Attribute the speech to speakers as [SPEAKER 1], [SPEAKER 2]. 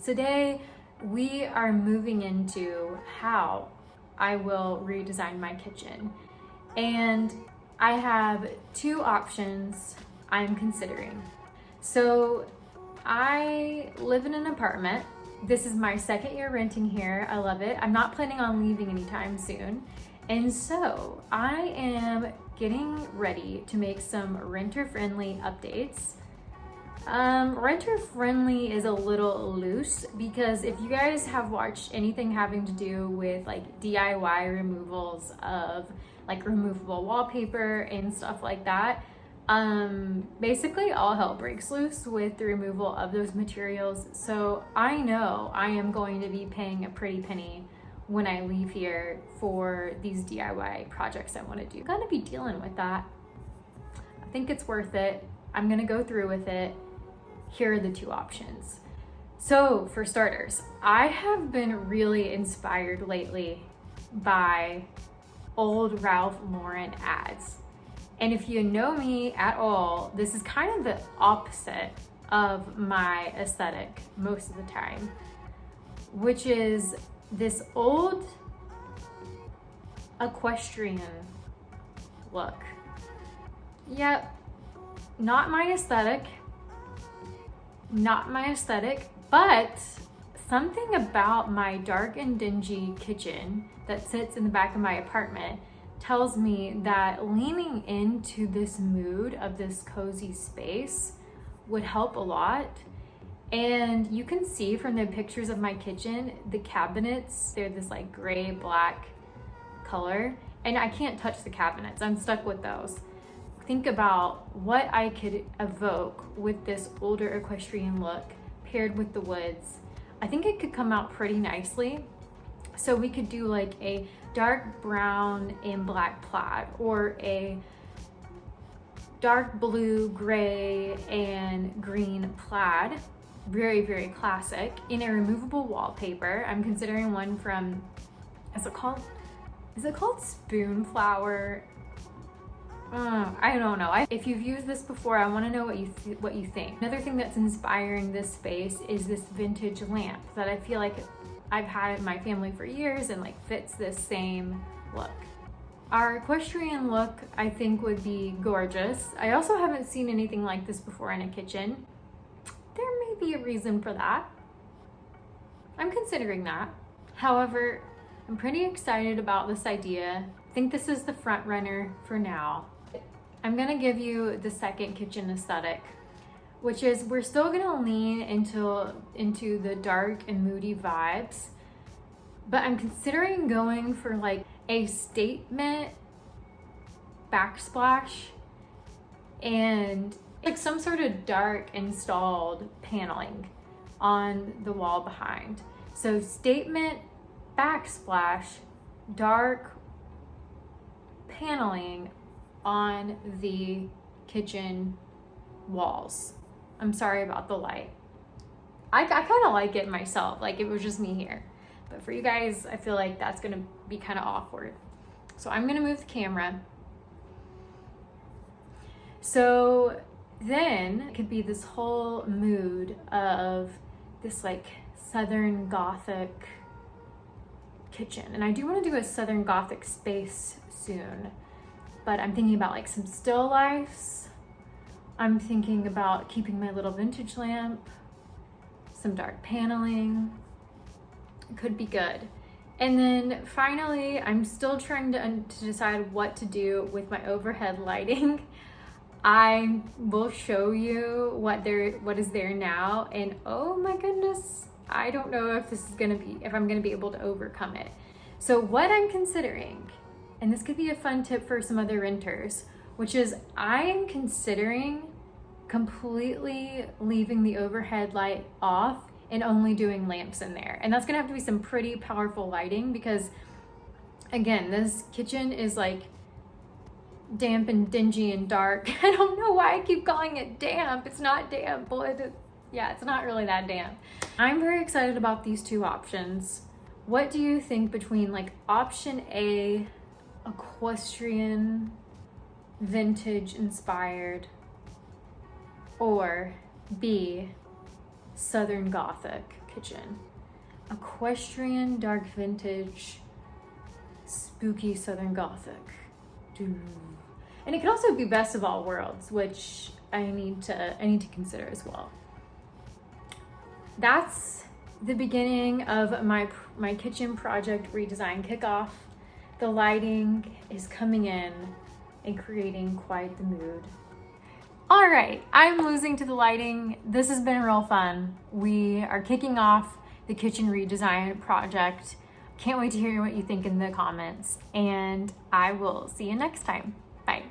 [SPEAKER 1] Today we are moving into how I will redesign my kitchen, and I have two options I'm considering. So I live in an apartment. This is my second year renting here. I love it. I'm not planning on leaving anytime soon. And so I am getting ready to make some renter-friendly updates. Renter-friendly is a little loose because if you guys have watched anything having to do with like DIY removals of like removable wallpaper and stuff like that, basically all hell breaks loose with the removal of those materials. So I know I am going to be paying a pretty penny when I leave here for these DIY projects I want to do. I'm gonna be dealing with that. I think it's worth it. I'm gonna go through with it. Here are the two options. So for starters, I have been really inspired lately by old Ralph Lauren ads. And if you know me at all, this is kind of the opposite of my aesthetic most of the time, which is this old equestrian look. Yep, not my aesthetic, but something about my dark and dingy kitchen that sits in the back of my apartment tells me that leaning into this mood of this cozy space would help a lot. And you can see from the pictures of my kitchen, the cabinets, they're this like gray black color, and I can't touch the cabinets. I'm stuck with those. Think about what I could evoke with this older equestrian look paired with the woods. I think it could come out pretty nicely. So we could do like a dark brown and black plaid, or a dark blue, gray, and green plaid. Very, very classic. In a removable wallpaper. I'm considering one from, is it called SWOON flower? I don't know. If you've used this before, I want to know what you think. Another thing that's inspiring this space is this vintage lamp that I feel like I've had in my family for years and like fits this same look. Our equestrian look, I think, would be gorgeous. I also haven't seen anything like this before in a kitchen. There may be a reason for that. I'm considering that. However, I'm pretty excited about this idea. I think this is the front runner for now. I'm gonna give you the second kitchen aesthetic, which is we're still gonna lean into the dark and moody vibes, but I'm considering going for like a statement backsplash and like some sort of dark installed paneling on the wall behind. So statement backsplash, dark paneling on the kitchen walls. I'm sorry about the light. I kind of like it myself, like it was just me here. But for you guys, I feel like that's gonna be kind of awkward. So I'm gonna move the camera. So then it could be this whole mood of this like Southern Gothic kitchen. And I do want to do a Southern Gothic space soon, but I'm thinking about like some still lifes. I'm thinking about keeping my little vintage lamp, some dark paneling. It could be good. And then finally, I'm still trying to decide what to do with my overhead lighting. I will show you what is there now, and oh my goodness, I don't know if I'm gonna be able to overcome it. So what I'm considering, and this could be a fun tip for some other renters, which is I am considering completely leaving the overhead light off and only doing lamps in there. And that's gonna have to be some pretty powerful lighting because, again, this kitchen is like damp and dingy and dark. I don't know why I keep calling it damp. It's not damp, but yeah, it's not really that damp. I'm very excited about these two options. What do you think between like option A, equestrian, vintage inspired, or B, Southern Gothic kitchen. Equestrian, dark vintage, spooky Southern Gothic. And it could also be best of all worlds, which I need to consider as well. That's the beginning of my kitchen project redesign kickoff. The lighting is coming in and creating quite the mood. All right, I'm losing to the lighting. This has been real fun. We are kicking off the kitchen redesign project. Can't wait to hear what you think in the comments, and I will see you next time. Bye.